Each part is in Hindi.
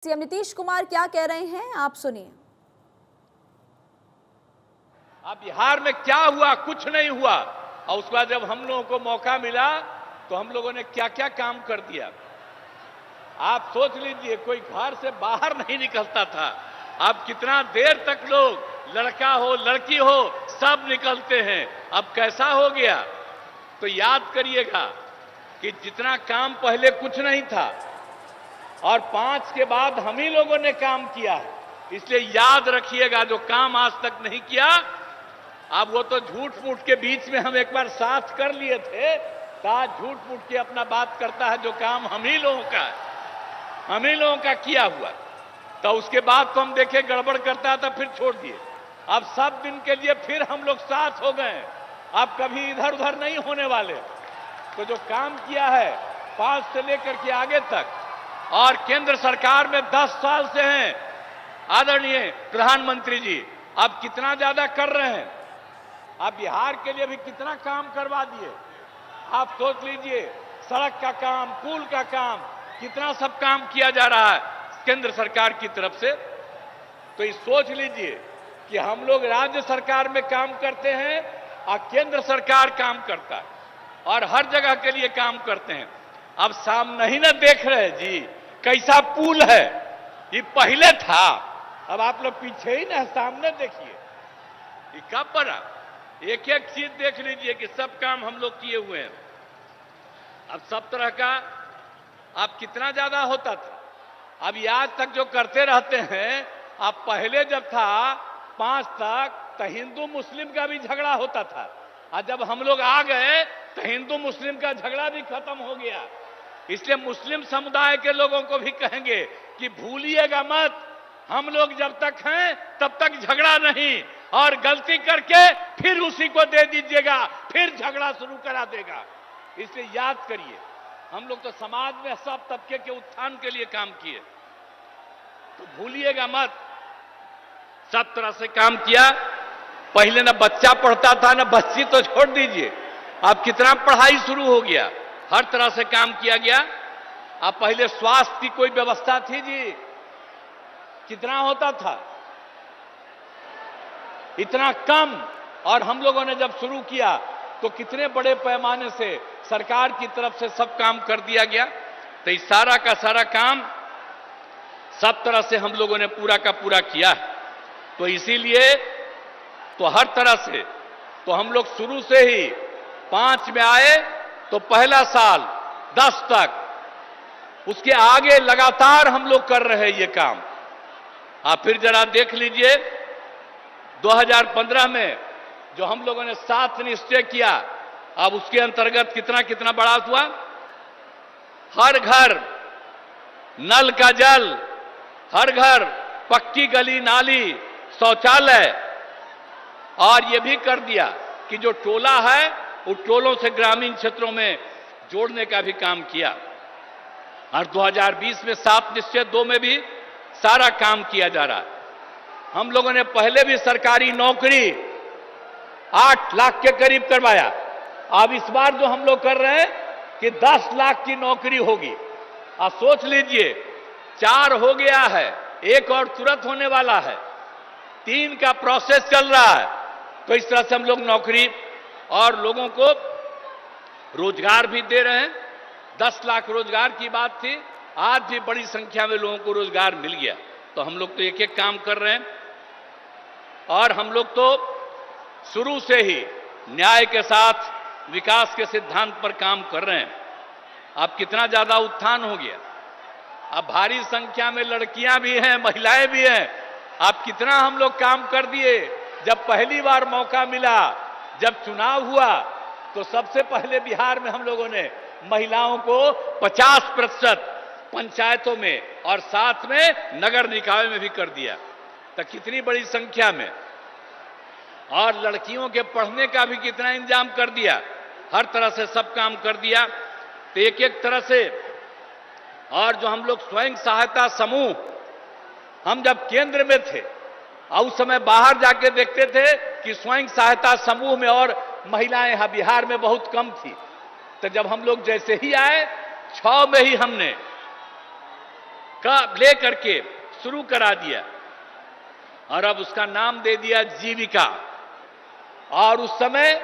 सीएम नीतीश कुमार क्या कह रहे हैं, आप सुनिए। अब बिहार में क्या हुआ? कुछ नहीं हुआ। और उसके बाद जब हम लोगों को मौका मिला तो हम लोगों ने क्या क्या काम कर दिया। आप सोच लीजिए, कोई घर से बाहर नहीं निकलता था। अब कितना देर तक लोग, लड़का हो लड़की हो, सब निकलते हैं। अब कैसा हो गया? तो याद करिएगा कि जितना काम पहले कुछ नहीं था और 5 के बाद हम ही लोगों ने काम किया है। इसलिए याद रखिएगा, जो काम आज तक नहीं किया, अब वो तो झूठ मूठ के बीच में हम एक बार साथ कर लिए थे, आज झूठ मूठ के अपना बात करता है। जो काम हम ही लोगों का है, हम ही लोगों का किया हुआ, तो उसके बाद तो हम देखे गड़बड़ करता था, फिर छोड़ दिए। अब सब दिन के लिए फिर हम लोग साथ हो गए, अब कभी इधर उधर नहीं होने वाले। तो जो काम किया है 5 से लेकर के आगे तक, और केंद्र सरकार में 10 साल से हैं आदरणीय प्रधानमंत्री जी, अब कितना ज्यादा कर रहे हैं। आप बिहार के लिए भी कितना काम करवा दिए। आप सोच लीजिए, सड़क का काम, पुल का काम, कितना सब काम किया जा रहा है केंद्र सरकार की तरफ से। तो ये सोच लीजिए कि हम लोग राज्य सरकार में काम करते हैं और केंद्र सरकार काम करता है, और हर जगह के लिए काम करते हैं। अब सामने ही ना देख रहे जी कैसा पुल है, ये पहले था, अब आप लोग पीछे ही ना, सामने देखिए ये कब बना। एक एक चीज देख लीजिए कि सब काम हम लोग किए हुए हैं। अब सब तरह का, अब कितना ज्यादा होता था। अब ये आज तक जो करते रहते हैं, अब पहले जब था 5 तक, तो हिंदू मुस्लिम का भी झगड़ा होता था, और जब हम लोग आ गए तो हिंदू मुस्लिम का झगड़ा भी खत्म हो गया। इसलिए मुस्लिम समुदाय के लोगों को भी कहेंगे कि भूलिएगा मत, हम लोग जब तक हैं तब तक झगड़ा नहीं, और गलती करके फिर उसी को दे दीजिएगा, फिर झगड़ा शुरू करा देगा। इसलिए याद करिए, हम लोग तो समाज में सब तबके के उत्थान के लिए काम किए, तो भूलिएगा मत। सब तरह से काम किया। पहले ना बच्चा पढ़ता था, ना बच्ची तो छोड़ दीजिए, अब कितना पढ़ाई शुरू हो गया, हर तरह से काम किया गया। अब पहले स्वास्थ्य की कोई व्यवस्था थी जी, कितना होता था, इतना कम। और हम लोगों ने जब शुरू किया तो कितने बड़े पैमाने से सरकार की तरफ से सब काम कर दिया गया। तो इस सारा का सारा काम सब तरह से हम लोगों ने पूरा का पूरा किया है। तो इसीलिए तो हर तरह से तो हम लोग शुरू से ही 5 में आए तो पहला साल 10 तक, उसके आगे लगातार हम लोग कर रहे हैं ये काम। आप फिर जरा देख लीजिए, 2015 में जो हम लोगों ने 7 निश्चय किया, अब उसके अंतर्गत कितना कितना बढ़ा हुआ। हर घर नल का जल, हर घर पक्की गली नाली शौचालय, और यह भी कर दिया कि जो टोला है उन टोलों से ग्रामीण क्षेत्रों में जोड़ने का भी काम किया। और 2020 में 7 निश्चय 2 में भी सारा काम किया जा रहा है। हम लोगों ने पहले भी सरकारी नौकरी 8 लाख के करीब करवाया। अब इस बार जो हम लोग कर रहे हैं कि 10 लाख की नौकरी होगी। आप सोच लीजिए, 4 हो गया है, 1 और तुरंत होने वाला है, 3 का प्रोसेस चल रहा है। तो इस तरह से हम लोग नौकरी और लोगों को रोजगार भी दे रहे हैं। 10 लाख रोजगार की बात थी, आज भी बड़ी संख्या में लोगों को रोजगार मिल गया। तो हम लोग तो एक एक काम कर रहे हैं, और हम लोग तो शुरू से ही न्याय के साथ विकास के सिद्धांत पर काम कर रहे हैं। अब कितना ज्यादा उत्थान हो गया, अब भारी संख्या में लड़कियां भी हैं, महिलाएं भी हैं। अब कितना हम लोग काम कर दिए। जब पहली बार मौका मिला, जब चुनाव हुआ, तो सबसे पहले बिहार में हम लोगों ने महिलाओं को 50% पंचायतों में और साथ में नगर निकाय में भी कर दिया। तो कितनी बड़ी संख्या में, और लड़कियों के पढ़ने का भी कितना इंतजाम कर दिया, हर तरह से सब काम कर दिया। तो एक एक तरह से, और जो हम लोग स्वयं सहायता समूह, हम जब केंद्र में थे और उस समय बाहर जाके देखते थे कि स्वयं सहायता समूह में और महिलाएं यहां बिहार में बहुत कम थी। तो जब हम लोग जैसे ही आए, 6 में ही हमने का लेकर के शुरू करा दिया और अब उसका नाम दे दिया जीविका। और उस समय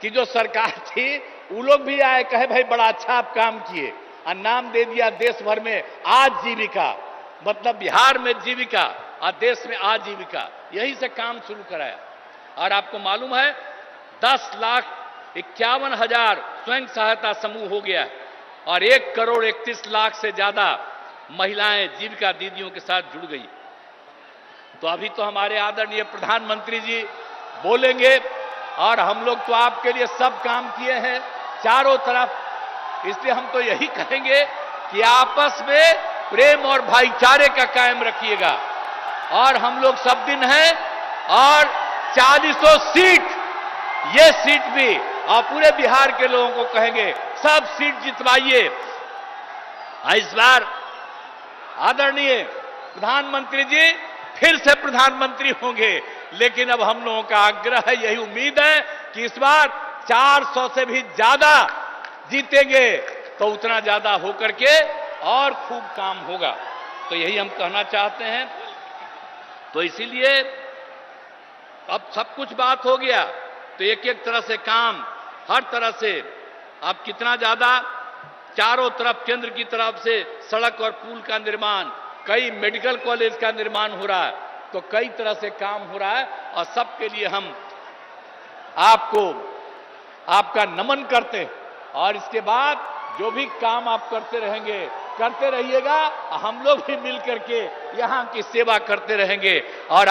की जो सरकार थी वो लोग भी आए, कहे भाई बड़ा अच्छा आप काम किए, और नाम दे दिया देश भर में आजीविका, मतलब बिहार में जीविका और देश में आजीविका, यही से काम शुरू कराया। और आपको मालूम है 10,51,000 स्वयं सहायता समूह हो गया और 1,31,00,000 से ज्यादा महिलाएं जीविका दीदियों के साथ जुड़ गई। तो अभी तो हमारे आदरणीय प्रधानमंत्री जी बोलेंगे और हम लोग तो आपके लिए सब काम किए हैं चारों तरफ, इसलिए हम तो यही कहेंगे कि आपस में प्रेम और भाईचारे का कायम रखिएगा। और हम लोग सब दिन हैं और 40 सीट, ये सीट भी और पूरे बिहार के लोगों को कहेंगे सब सीट जितवाइए। इस बार आदरणीय प्रधानमंत्री जी फिर से प्रधानमंत्री होंगे, लेकिन अब हम लोगों का आग्रह है, यही उम्मीद है कि इस बार 400 से भी ज्यादा जीतेंगे, तो उतना ज्यादा होकर के और खूब काम होगा। तो यही हम कहना चाहते हैं। तो इसीलिए अब सब कुछ बात हो गया, तो एक एक तरह से काम, हर तरह से अब कितना ज्यादा चारों तरफ केंद्र की तरफ से सड़क और पुल का निर्माण, कई मेडिकल कॉलेज का निर्माण हो रहा है, तो कई तरह से काम हो रहा है और सबके लिए हम आपको आपका नमन करते हैं। और इसके बाद जो भी काम आप करते रहेंगे, करते रहिएगा, हम लोग भी मिलकर के यहाँ की सेवा करते रहेंगे। और